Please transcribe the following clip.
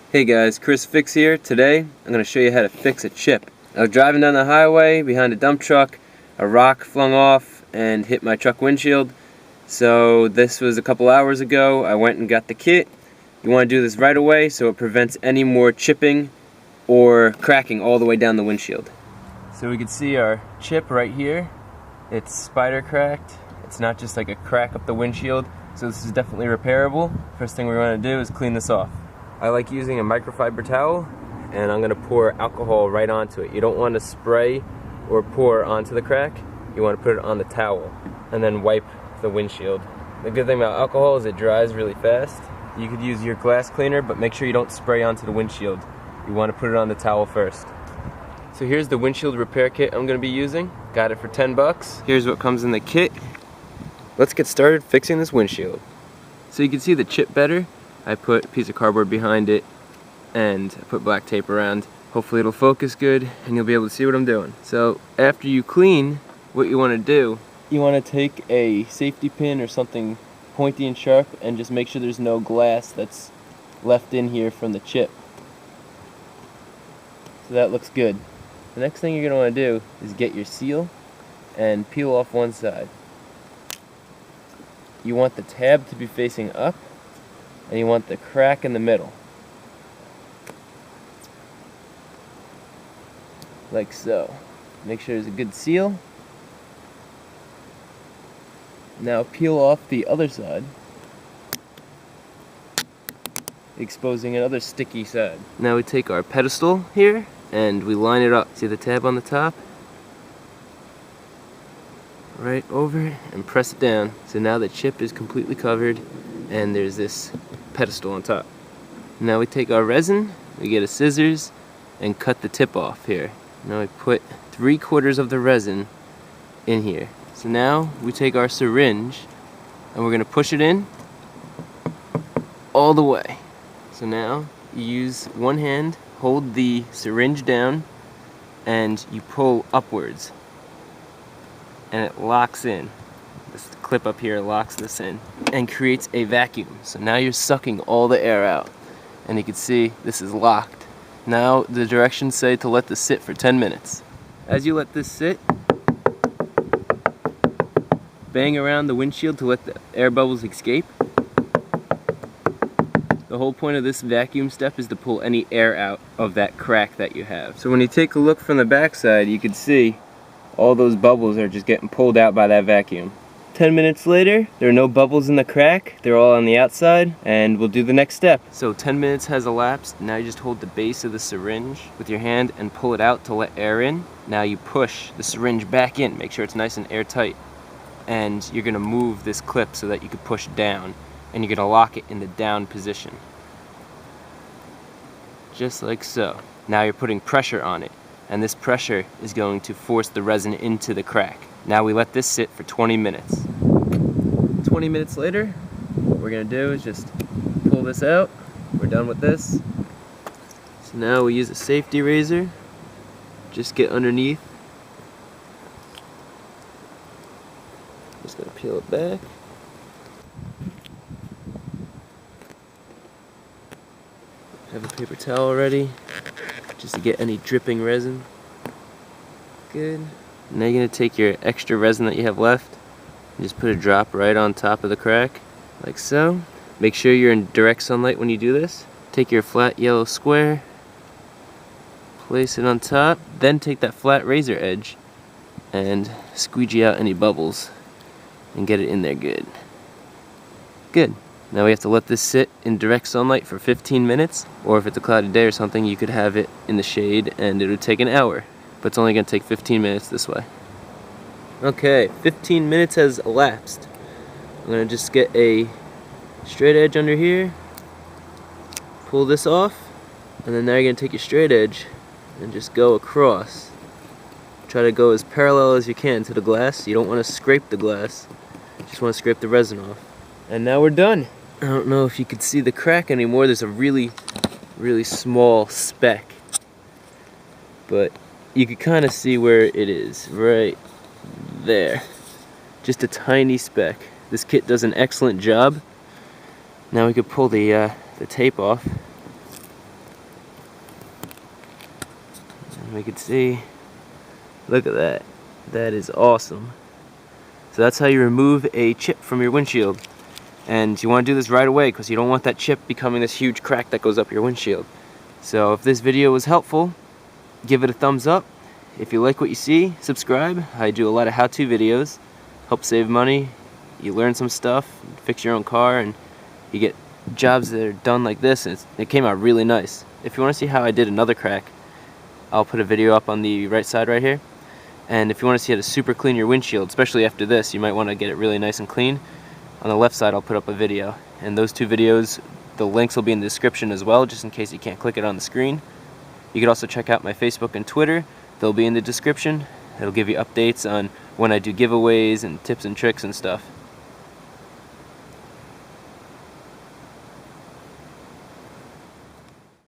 Hey guys, Chris Fix here. Today I'm going to show you how to fix a chip. I was driving down the highway behind a dump truck, a rock flung off and hit my truck windshield. So this was a couple hours ago. I went and got the kit. You want to do this right away so it prevents any more chipping or cracking all the way down the windshield. So we can see our chip right here. It's spider cracked. It's not just like a crack up the windshield, so this is definitely repairable. First thing we want to do is clean this off. I like using a microfiber towel, and I'm going to pour alcohol right onto it. You don't want to spray or pour onto the crack. You want to put it on the towel and then wipe the windshield. The good thing about alcohol is it dries really fast. You could use your glass cleaner, but make sure you don't spray onto the windshield. You want to put it on the towel first. So here's the windshield repair kit I'm going to be using. Got it for 10 bucks. Here's what comes in the kit. Let's get started fixing this windshield. So you can see the chip better. I put a piece of cardboard behind it and I put black tape around. Hopefully it'll focus good and you'll be able to see what I'm doing. So after you clean, what you want to do, you want to take a safety pin or something pointy and sharp and just make sure there's no glass that's left in here from the chip. So that looks good. The next thing you're going to want to do is get your seal and peel off one side. You want the tab to be facing up and you want the crack in the middle. Like so. Make sure there's a good seal. Now peel off the other side, exposing another sticky side. Now we take our pedestal here and we line it up. See the tab on the top? Right over it and press it down. So now the chip is completely covered and there's this pedestal on top. Now we take our resin, we get a scissors and cut the tip off here. Now we put 3/4 of the resin in here. So now we take our syringe and we're going to push it in all the way. So now you use one hand, hold the syringe down and you pull upwards and it locks in. This clip up here locks this in and creates a vacuum. So now you're sucking all the air out and you can see this is locked. Now the directions say to let this sit for 10 minutes. As you let this sit, bang around the windshield to let the air bubbles escape. The whole point of this vacuum step is to pull any air out of that crack that you have. So when you take a look from the back side, you can see all those bubbles are just getting pulled out by that vacuum. 10 minutes later, there are no bubbles in the crack. They're all on the outside, and we'll do the next step. So 10 minutes has elapsed. Now you just hold the base of the syringe with your hand and pull it out to let air in. Now you push the syringe back in. Make sure it's nice and airtight. And you're gonna move this clip so that you can push down, and you're gonna lock it in the down position. Just like so. Now you're putting pressure on it, and this pressure is going to force the resin into the crack. Now we let this sit for 20 minutes. 20 minutes later, what we're gonna do is just pull this out. We're done with this. So now we use a safety razor. Just get underneath. Just gonna peel it back. Have a paper towel ready, just to get any dripping resin. Good. Now you're gonna take your extra resin that you have left and just put a drop right on top of the crack, like so. Make sure you're in direct sunlight when you do this. Take your flat yellow square, place it on top, then take that flat razor edge and squeegee out any bubbles and get it in there good. Good. Now we have to let this sit in direct sunlight for 15 minutes, or if it's a cloudy day or something, you could have it in the shade and it would take an hour. But it's only going to take 15 minutes this way. Okay, 15 minutes has elapsed. I'm going to just get a straight edge under here, pull this off, and then now you're going to take your straight edge and just go across. Try to go as parallel as you can to the glass. You don't want to scrape the glass, you just want to scrape the resin off. And now we're done. I don't know if you can see the crack anymore. There's a really small speck, but you can kind of see where it is, right there. Just a tiny speck. This kit does an excellent job. Now we could pull the tape off. we can see, look at that. That is awesome. So that's how you remove a chip from your windshield. And you want to do this right away because you don't want that chip becoming this huge crack that goes up your windshield. So if this video was helpful, give it a thumbs up. If you like what you see, subscribe. I do a lot of how-to videos, help save money, you learn some stuff, fix your own car, and you get jobs that are done like this, and it came out really nice. If you want to see how I did another crack, I'll put a video up on the right side right here. And if you want to see how to super clean your windshield, especially after this, you might want to get it really nice and clean. On the left side I'll put up a video, and those two videos, the links will be in the description as well, just in case you can't click it on the screen. You can also check out my Facebook and Twitter. They'll be in the description. It'll give you updates on when I do giveaways and tips and tricks and stuff.